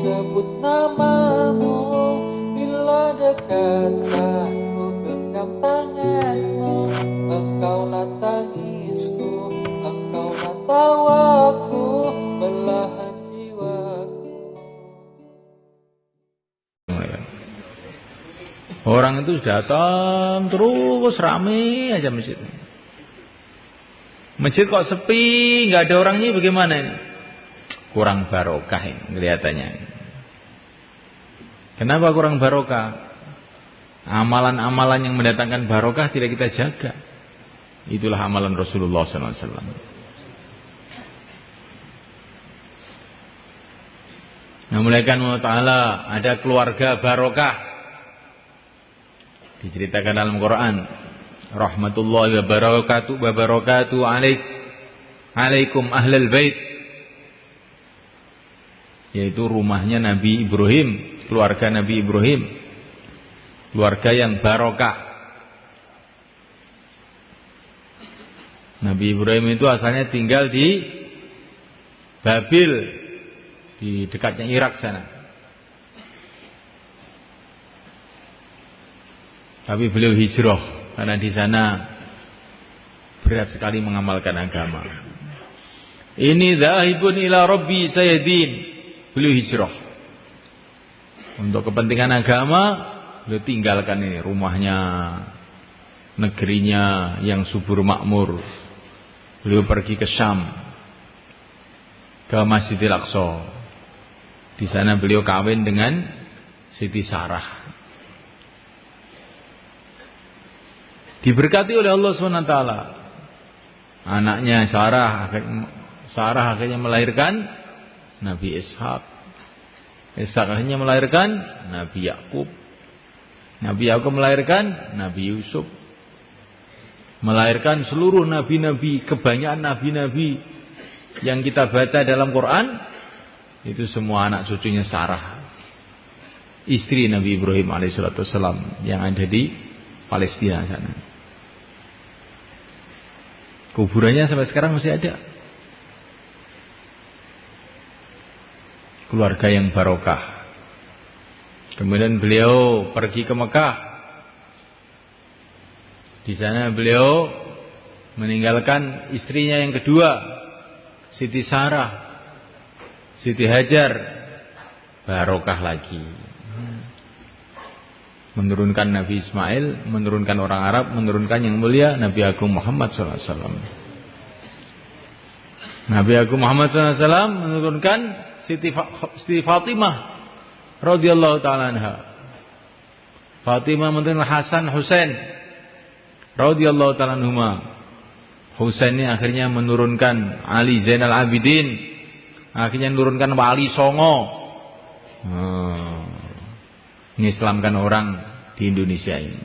sebut namamu, bila dekat aku genggam tanganmu. Engkaulah tangisku, engkaulah tawaku, belahan jiwaku. Orang itu datang terus rame aja masjid. Masjid kok sepi, nggak ada orangnya, bagaimana ini? Kurang barokah ini kelihatannya. Kenapa kurang barokah? Amalan-amalan yang mendatangkan barokah tidak kita jaga. Itulah amalan Rasulullah SAW. Nah, mulaikan Allah Ta'ala ada keluarga barokah. Diceritakan dalam Quran, rahmatullahi wa barakatuh alaikum ahlal bait, yaitu rumahnya Nabi Ibrahim, keluarga Nabi Ibrahim, keluarga yang barokah. Nabi Ibrahim itu asalnya tinggal di Babil, di dekatnya Irak sana. Tapi beliau hijrah karena di sana berat sekali mengamalkan agama. Ini dzahibun ila rabbi sayyidin. Beliau hijrah untuk kepentingan agama. Beliau tinggalkan ini rumahnya, negerinya yang subur makmur. Beliau pergi ke Syam, ke Masjidil Aqsa. Di sana beliau kawin dengan Siti Sarah. Diberkati oleh Allah SWT. Anaknya Sarah akhirnya melahirkan Nabi Ishak. Ishak akhirnya melahirkan Nabi Yakub. Nabi Yakub melahirkan Nabi Yusuf. Melahirkan seluruh nabi-nabi, kebanyakan nabi-nabi yang kita baca dalam Quran, itu semua anak cucunya Sarah, istri Nabi Ibrahim alaihissalam yang ada di Palestina sana. Kuburannya sampai sekarang masih ada. Keluarga yang barokah. Kemudian beliau pergi ke Mekah. Di sana beliau meninggalkan istrinya yang kedua, Siti Sarah, Siti Hajar. Barokah lagi. Menurunkan Nabi Ismail, menurunkan orang Arab, menurunkan yang mulia Nabi Agung Muhammad SAW. Nabi Agung Muhammad SAW menurunkan Siti Fatimah radhiyallahu ta'ala anha. Fatimah menurunkan Hasan Husain radhiyallahu ta'ala anhuma. Husain ini akhirnya menurunkan Ali Zainal Abidin, akhirnya menurunkan Wali Songo. Mengislamkan orang di Indonesia ini.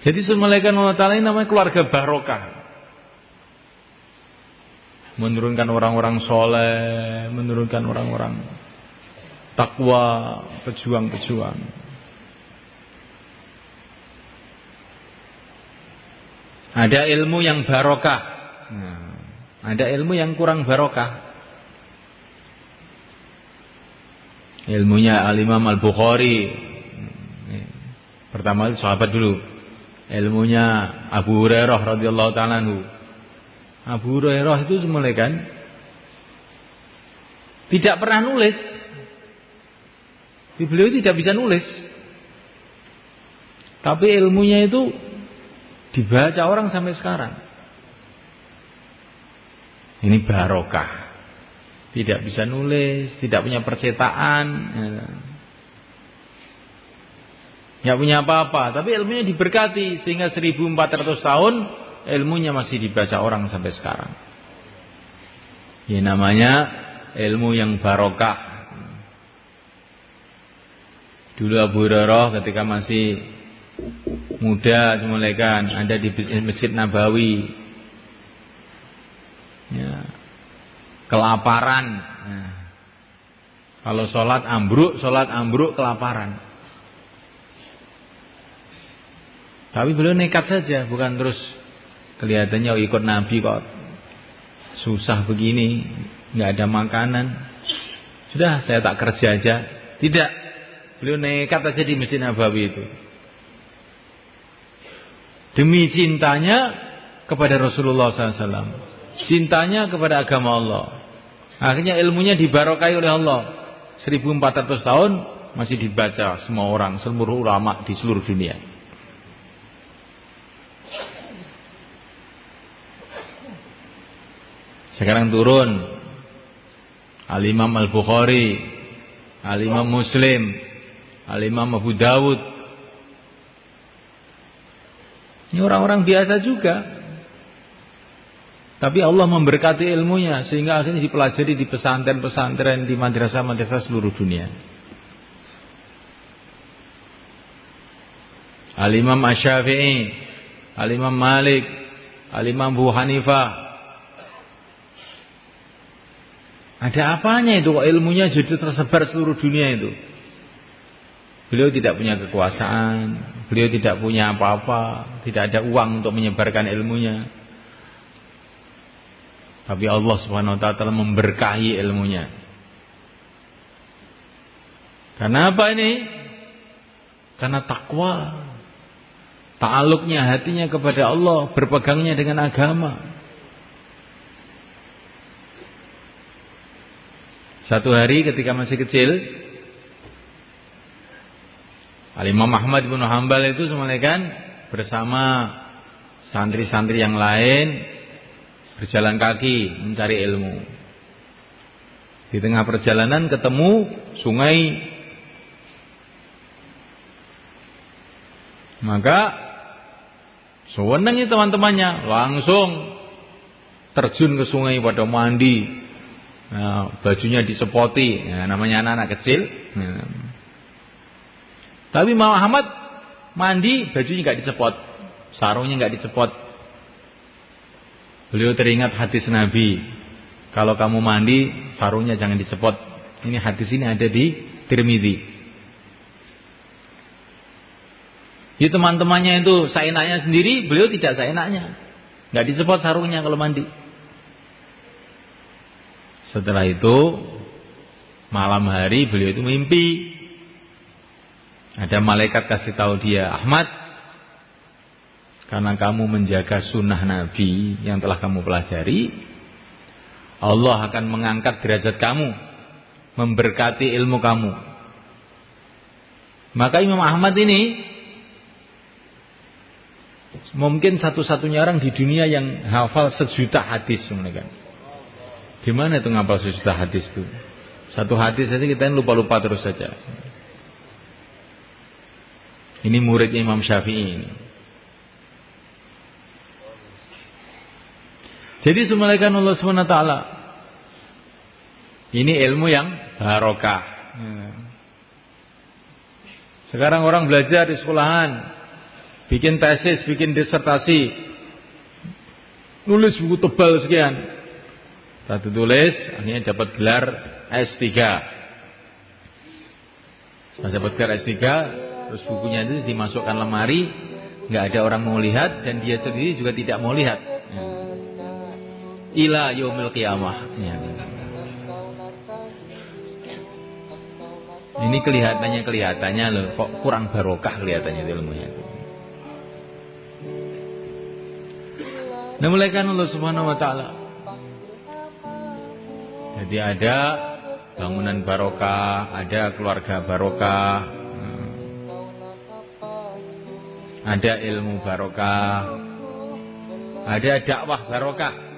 Jadi semulaikan Allah Ta'ala ini namanya keluarga barokah. Menurunkan orang-orang soleh, menurunkan orang-orang takwa, pejuang-pejuang. Ada ilmu yang barokah, ada ilmu yang kurang barokah. Ilmunya Al-Imam Al-Bukhari. Pertama sahabat dulu. Ilmunya Abu Hurairah radhiyallahu ta'ala anhu. Abu Hurairah itu semula kan tidak pernah nulis. Beliau tidak bisa nulis. Tapi ilmunya itu dibaca orang sampai sekarang. Ini barokah. Tidak bisa nulis, tidak punya percetakan, nggak punya apa-apa, tapi ilmunya diberkati sehingga 1400 tahun ilmunya masih dibaca orang sampai sekarang. Ini namanya ilmu yang barokah. Dulu Abu Hurairah ketika masih muda, semulaikan ada di Masjid Nabawi, ya, kelaparan. Nah, kalau sholat ambruk kelaparan. Tapi beliau nekat saja, bukan terus kelihatannya ikut Nabi kok susah begini. nggak ada makanan. Sudah, saya tak kerja aja. Tidak, beliau nekat aja di Masjid Nabawi itu. Demi cintanya kepada Rasulullah SAW, cintanya kepada agama Allah. Akhirnya ilmunya dibarokai oleh Allah. 1400 tahun masih dibaca semua orang, seluruh ulama di seluruh dunia. Sekarang turun Al-Imam Al-Bukhari, Al-Imam Muslim, Al-Imam Abu Dawud. Ini orang-orang biasa juga, tapi Allah memberkati ilmunya sehingga akhirnya dipelajari di pesantren-pesantren, di madrasah-madrasah seluruh dunia. Al-Imam Asy-Syafi'i, Al-Imam Malik, Al-Imam Abu Hanifah. Ada apanya itu kok ilmunya jadi tersebar seluruh dunia itu? Beliau tidak punya kekuasaan, beliau tidak punya apa-apa, tidak ada uang untuk menyebarkan ilmunya. Tapi Allah Subhanahu wa ta'ala telah memberkahi ilmunya. Karena apa ini? Karena takwa. Ta'aluknya hatinya kepada Allah, berpegangnya dengan agama. Satu hari ketika masih kecil, Al-Imam Ahmad bin Hanbal itu bersama santri-santri yang lain berjalan kaki mencari ilmu. Di tengah perjalanan ketemu sungai. Maka sewenangnya teman-temannya langsung terjun ke sungai pada mandi. Nah, bajunya disepoti, ya, namanya anak-anak kecil. Nah. Tapi Imam Ahmad mandi, bajunya nggak disepot, sarungnya nggak disepot. Beliau teringat hadis Nabi, kalau kamu mandi, sarungnya jangan disepot. Ini hadis ini ada di Tirmidzi. Di teman-temannya itu seenaknya sendiri, beliau tidak seenaknya, nggak disepot sarungnya kalau mandi. Setelah itu malam hari beliau itu mimpi. Ada malaikat kasih tahu dia, Ahmad, karena kamu menjaga sunnah Nabi yang telah kamu pelajari, Allah akan mengangkat derajat kamu, memberkati ilmu kamu. Maka Imam Ahmad ini mungkin satu-satunya orang di dunia yang hafal 1.000.000 hadis. Gimana itu ngapal 1.000.000 hadis itu? Satu hadis saja kita lupa-lupa terus saja. Ini muridnya Imam Syafi'i ini. Jadi semulaikan Allah SWT. Ini ilmu yang barokah. Sekarang orang belajar di sekolahan, bikin tesis, bikin disertasi, nulis buku tebal sekian. Satu tulis, akhirnya dapat gelar S3. Setelah dapat gelar S3, terus bukunya itu dimasukkan lemari, nggak ada orang mau lihat, dan dia sendiri juga tidak mau lihat. Ila yaumil qiyamah. Ini kelihatannya loh, kok kurang barokah kelihatannya ilmunya. Nah, mulaikan Allah Subhanahu wa ta'ala. Jadi ada bangunan barokah, ada keluarga barokah, ada ilmu barokah, ada dakwah barokah.